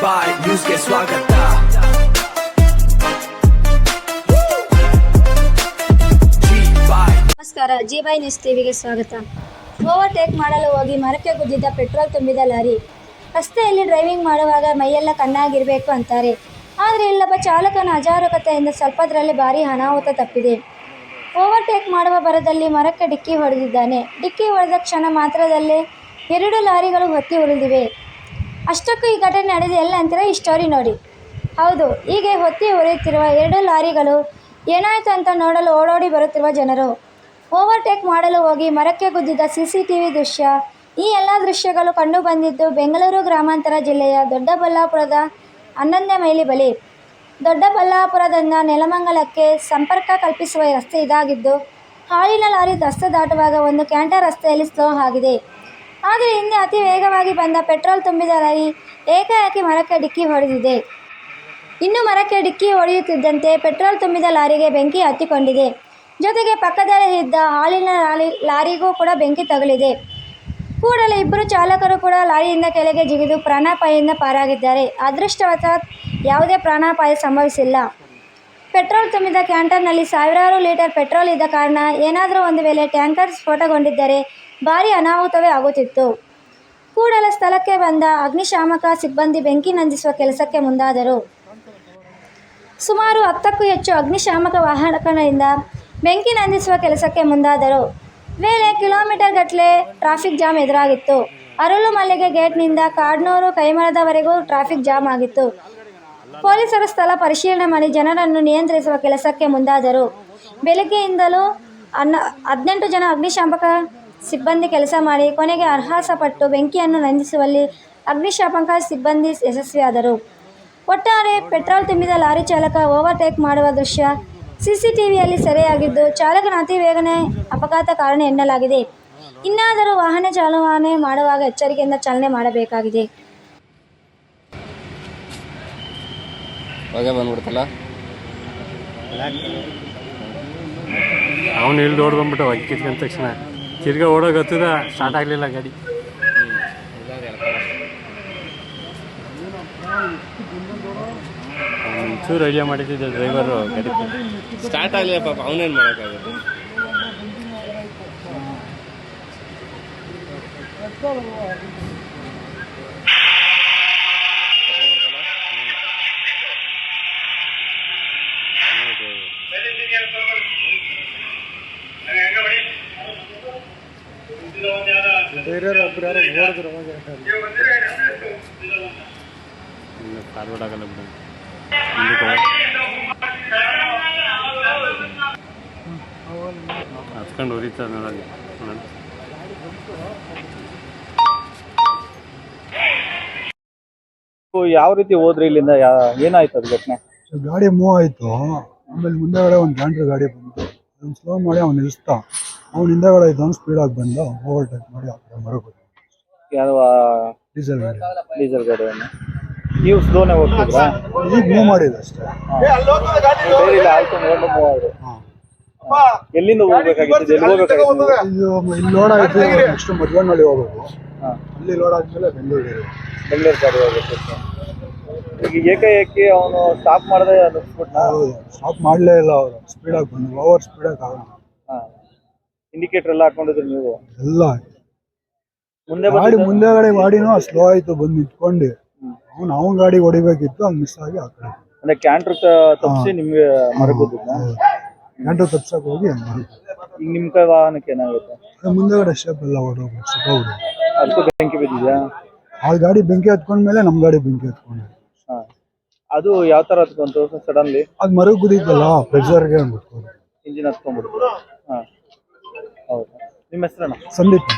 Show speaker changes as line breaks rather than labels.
ಬಾಯ್ ನ್ಯೂಸ್ಗೆ ಸ್ವಾಗತ.
ನಮಸ್ಕಾರ, ಜಿ ನ್ಯೂಸ್ ಟಿವಿಗೆ ಸ್ವಾಗತ. ಓವರ್ಟೇಕ್ ಮಾಡಲು ಹೋಗಿ ಮರಕ್ಕೆ ಗುದ್ದಿದ್ದ ಪೆಟ್ರೋಲ್ ತುಂಬಿದ ಲಾರಿ. ರಸ್ತೆಯಲ್ಲಿ ಡ್ರೈವಿಂಗ್ ಮಾಡುವಾಗ ಮೈಯೆಲ್ಲ ಕಣ್ಣಾಗಿರಬೇಕು ಅಂತಾರೆ. ಆದರೆ ಇಲ್ಲೊಬ್ಬ ಚಾಲಕನ ಅಜಾಗರೂಕತೆಯಿಂದ ಸ್ವಲ್ಪದರಲ್ಲೇ ಭಾರೀ ಅನಾಹುತ ತಪ್ಪಿದೆ. ಓವರ್ಟೇಕ್ ಮಾಡುವ ಭರದಲ್ಲಿ ಮರಕ್ಕೆ ಡಿಕ್ಕಿ ಹೊಡೆದಿದ್ದಾನೆ. ಡಿಕ್ಕಿ ಹೊಡೆದ ಕ್ಷಣ ಮಾತ್ರದಲ್ಲೇ 2 ಲಾರಿಗಳು ಹೊತ್ತಿ ಉರಿದಿವೆ. ಅಷ್ಟಕ್ಕೂ ಈ ಘಟನೆ ನಡೆದು ಎಲ್ಲ ಅಂತೀರಾ? ಈ ಸ್ಟೋರಿ ನೋಡಿ. ಹೌದು, ಹೀಗೆ ಹೊತ್ತಿ ಉರಿಯುತ್ತಿರುವ 2 ಲಾರಿಗಳು ಏನಾಯಿತು ಅಂತ ನೋಡಲು ಓಡೋಡಿ ಬರುತ್ತಿರುವ ಜನರು. ಓವರ್ಟೇಕ್ ಮಾಡಲು ಹೋಗಿ ಮರಕ್ಕೆ ಗುದ್ದಿದ CCTV ದೃಶ್ಯ. ಈ ಎಲ್ಲ ದೃಶ್ಯಗಳು ಕಂಡುಬಂದಿದ್ದು ಬೆಂಗಳೂರು ಗ್ರಾಮಾಂತರ ಜಿಲ್ಲೆಯ ದೊಡ್ಡಬಳ್ಳಾಪುರದ 11ನೇ ಮೈಲಿ ಬಳಿ. ದೊಡ್ಡಬಳ್ಳಾಪುರದಿಂದ ನೆಲಮಂಗಲಕ್ಕೆ ಸಂಪರ್ಕ ಕಲ್ಪಿಸುವ ರಸ್ತೆ ಇದಾಗಿದ್ದು, ಹಾಲಿನ ಲಾರಿ ರಸ್ತೆ ದಾಟುವಾಗ ಒಂದು ಕ್ಯಾಂಟರ್ ರಸ್ತೆಯಲ್ಲಿ ಸ್ಲೋ ಆಗಿದೆ. ಆದರೆ ಹಿಂದೆ ಅತಿ ವೇಗವಾಗಿ ಬಂದ ಪೆಟ್ರೋಲ್ ತುಂಬಿದ ಲಾರಿ ಏಕಾಏಕಿ ಮರಕ್ಕೆ ಡಿಕ್ಕಿ ಹೊಡೆದಿದೆ. ಇನ್ನು ಮರಕ್ಕೆ ಡಿಕ್ಕಿ ಹೊಡೆಯುತ್ತಿದ್ದಂತೆ ಪೆಟ್ರೋಲ್ ತುಂಬಿದ ಲಾರಿಗೆ ಬೆಂಕಿ ಹತ್ತಿಕೊಂಡಿದೆ. ಜೊತೆಗೆ ಪಕ್ಕದಲ್ಲೇ ಇದ್ದ ಹಾಲಿನ ಲಾರಿಗೂ ಕೂಡ ಬೆಂಕಿ ತಗುಲಿದೆ. ಕೂಡಲೇ ಇಬ್ಬರು ಚಾಲಕರು ಕೂಡ ಲಾರಿಯಿಂದ ಕೆಳಗೆ ಜಿಗಿದು ಪ್ರಾಣಾಪಾಯದಿಂದ ಪಾರಾಗಿದ್ದಾರೆ. ಅದೃಷ್ಟವಶಾತ್ ಯಾವುದೇ ಪ್ರಾಣಾಪಾಯ ಸಂಭವಿಸಿಲ್ಲ. ಪೆಟ್ರೋಲ್ ತುಂಬಿದ ಕ್ಯಾಂಟರ್ನಲ್ಲಿ ಸಾವಿರಾರು ಲೀಟರ್ ಪೆಟ್ರೋಲ್ ಇದ್ದ ಕಾರಣ ಏನಾದರೂ ಒಂದು ವೇಳೆ ಟ್ಯಾಂಕರ್ ಸ್ಫೋಟಗೊಂಡಿದ್ದರೆ ಭಾರೀ ಅನಾಹುತವೇ ಆಗುತ್ತಿತ್ತು. ಕೂಡಲೇ ಸ್ಥಳಕ್ಕೆ ಬಂದ ಅಗ್ನಿಶಾಮಕ ಸಿಬ್ಬಂದಿ ಬೆಂಕಿ ನಂದಿಸುವ ಕೆಲಸಕ್ಕೆ ಮುಂದಾದರು. ಸುಮಾರು 10ಕ್ಕೂ ಹೆಚ್ಚು ಅಗ್ನಿಶಾಮಕ ವಾಹನಗಳಿಂದ ಬೆಂಕಿ ನಂದಿಸುವ ಕೆಲಸಕ್ಕೆ ಮುಂದಾದರು. ವೇಳೆ ಕಿಲೋಮೀಟರ್ ಗಟ್ಟಲೆ ಟ್ರಾಫಿಕ್ ಜಾಮ್ ಎದುರಾಗಿತ್ತು. ಅರಳು ಮಲ್ಲಿಗೆ ಗೇಟ್ನಿಂದ ಕಾಡ್ನೂರು ಕೈಮರದವರೆಗೂ ಟ್ರಾಫಿಕ್ ಜಾಮ್ ಆಗಿತ್ತು. ಪೊಲೀಸರು ಸ್ಥಳ ಪರಿಶೀಲನೆ ಮಾಡಿ ಜನರನ್ನು ನಿಯಂತ್ರಿಸುವ ಕೆಲಸಕ್ಕೆ ಮುಂದಾದರು. ಬೆಳಗ್ಗೆಯಿಂದಲೂ 18 ಜನ ಅಗ್ನಿಶಾಮಕ ಸಿಬ್ಬಂದಿ ಕೆಲಸ ಮಾಡಿ ಕೊನೆಗೆ ಸಾಹಸಪಟ್ಟು ಬೆಂಕಿಯನ್ನು ನಂದಿಸುವಲ್ಲಿ ಅಗ್ನಿಶಾಮಕ ಸಿಬ್ಬಂದಿ ಯಶಸ್ವಿಯಾದರು. ಒಟ್ಟಾರೆ ಪೆಟ್ರೋಲ್ ತುಂಬಿದ ಲಾರಿ ಚಾಲಕ ಓವರ್ಟೇಕ್ ಮಾಡುವ ದೃಶ್ಯ CCTVಯಲ್ಲಿ ಸೆರೆಯಾಗಿದ್ದು, ಚಾಲಕನ ಅತಿ ವೇಗನೆ ಅಪಘಾತ ಕಾರಣ ಎನ್ನಲಾಗಿದೆ. ಇನ್ನಾದರೂ ವಾಹನ ಚಾಲನೆ ಮಾಡುವಾಗ ಎಚ್ಚರಿಕೆಯಿಂದ ಚಾಲನೆ ಮಾಡಬೇಕಾಗಿದೆ.
ಅವನು ಇಲ್ಲಿ ಓಡ್ ಬಂದ್ಬಿಟ್ಟು ಕಿತ್ಕೊಂಡ ತಕ್ಷಣ ತಿರ್ಗಾ ಓಡೋಗತ್ತದ ಸ್ಟಾರ್ಟ್ ಆಗಲಿಲ್ಲ ಗಾಡಿ. ಒಂಚೂರು ಐಡಿಯಾ ಮಾಡಿದ್ದೆ ಡ್ರೈವರು ಗಾಡಿ
ಸ್ಟಾರ್ಟ್ ಆಗಲಿಲ್ಲ ಪಾಪ, ಅವನೇನು ಮಾಡೋಕ್ಕಾಗುತ್ತೆ.
ಫಾರ್ವರ್ಡ್ ಆಗಲ್ಲ ಬಿಡು. ಹತ್ಕೊಂಡು ಉರಿತದ ನೋಡಲ್ಲಿ.
ಯಾವ ರೀತಿ ಹೋದ್ರಿ ಇಲ್ಲಿಂದ? ಏನಾಯ್ತು ಅದು ಘಟನೆ?
ಗಾಡಿ ಮೂವ್ ಆಯ್ತು. ಆಮೇಲೆ ಮುಂದೆಗಡೆ ಒಂದು ಕ್ಯಾಂಟ್ರ್ ಗಾಡಿ ಬಂತು. ಅದನ್ನ ಸ್ಲೋ ಮಾಡಿ ಅವ್ನು ನಿಲ್ಲಿಸ್ತಾ, ಅವ್ನು ಹಿಂದೆಗಡೆ ಇದ್ದವನು ಸ್ಪೀಡಾಗಿ ಬಂದ ಓವರ್ಟೇಕ್ ಮಾಡಿ ಆ ಕಡೆ ಮರಗೋದು.
ಯಾವ
ಡೀಸೆಲ್ ಗಾಡಿ?
ಡೀಸೆಲ್ ಗಾಡಿಯನ್ನು ನೀವು ಸ್ಲೋನೇ ಹೋಗ್ತಿದ್ರಾ?
ಈಗ ಮೂವ್ ಮಾಡಿದೆ ಅಷ್ಟೇ.
ಎಲ್ಲಿಂದ ಹೋಗ್ಬೇಕಾಗಿತ್ತು? ಎಲ್ಲಿ ಹೋಗ್ಬೇಕಾಗಿತ್ತು?
ಇದು ಇಲ್ಲಿ ಲೋಡ್ ಆಯ್ತು. ನೆಕ್ಸ್ಟ್ ಮಧುವನಹಳ್ಳಿ ಹೋಗ್ಬೇಕು. ಅಲ್ಲಿ ಲೋಡ್ ಆದ್ಮೇಲೆ ಬೆಂಗಳೂರು
ಗಾಡಿ ಹೋಗ್ಬೇಕು. ಈಗ ಏಕಾಏಕಿ ಅವನು ಸ್ಟಾಪ್ ಮಾಡದೆ ನುಗ್ಸ್ಬಿಟ್ಟ?
ಸ್ಟಾಪ್ ಮಾಡಲೇ ಇಲ್ಲ. ಅವರು ಸ್ಪೀಡಾಗಿ ಬಂದು ಓವರ್ ಸ್ಪೀಡಾಗಿ ಆಗ.
ಇಂಡಿಕೇಟರ್ ಎಲ್ಲ ಹಾಕೊಂಡಿದ್ರು ನೀವು?
ಎಲ್ಲ
ಮುಂದೆ
ಗಾಡಿ ಮುಂದೆಗಡೆ ಗಾಡಿನೂ ಸ್ಲೋ ಆಯ್ತು, ಬಂದು ನಿಂತ್ಕೊಂಡು ಅವನ ಗಾಡಿ ಹೊಡಿಬೇಕಿತ್ತು, ಅದು ಮಿಸ್ ಆಗಿ ಆ ಕಡೆ.
ಅಂದ್ರೆ ಕ್ಯಾಂಟ್ರ್ ತಪ್ಪಿಸಿ ನಿಮ್ಗೆ ಮರಗುದ್ದ?
ಕ್ಯಾಂಟ್ರ್ ತಪ್ಸಕ್ ಹೋಗಿ
ಈಗ ನಿಮ್ ಕೈ ವಾಹನಕ್ಕೆ ಏನಾಗುತ್ತೆ?
ಮುಂದೆಗಡೆ ಸ್ಟೆಪ್ ಎಲ್ಲ ಹೊಡೋಗ್ಬಿಟ್ಟು
ಅದಕ್ಕೂ ಬೆಂಕಿ ಬಿದ್ದಿದ್ಯಾ?
ಆ ಗಾಡಿ ಬೆಂಕಿ ಹತ್ಕೊಂಡ್ಮೇಲೆ ನಮ್ ಗಾಡಿ ಬೆಂಕಿ ಹತ್ಕೊಂಡ್ವಿ.
ಅದು ಯಾವ ತರ ಹತ್ಕೊಂತು ಸಡನ್ಲಿ?
ಅದು ಮರಗ್ ಗುದಿತ್ತಲ್ಲ, ಪ್ರೆಷರ್ಗೆ ಅಂದ್ಬಿಟ್ಟು
ಇಂಜಿನ್ ಹತ್ಕೊಂಡ್ಬಿಡ್ತು. ಹೌದಾ? ನಿಮ್ಮ ಹೆಸರಣ್ಣ?
ಸಂದೀಪ್.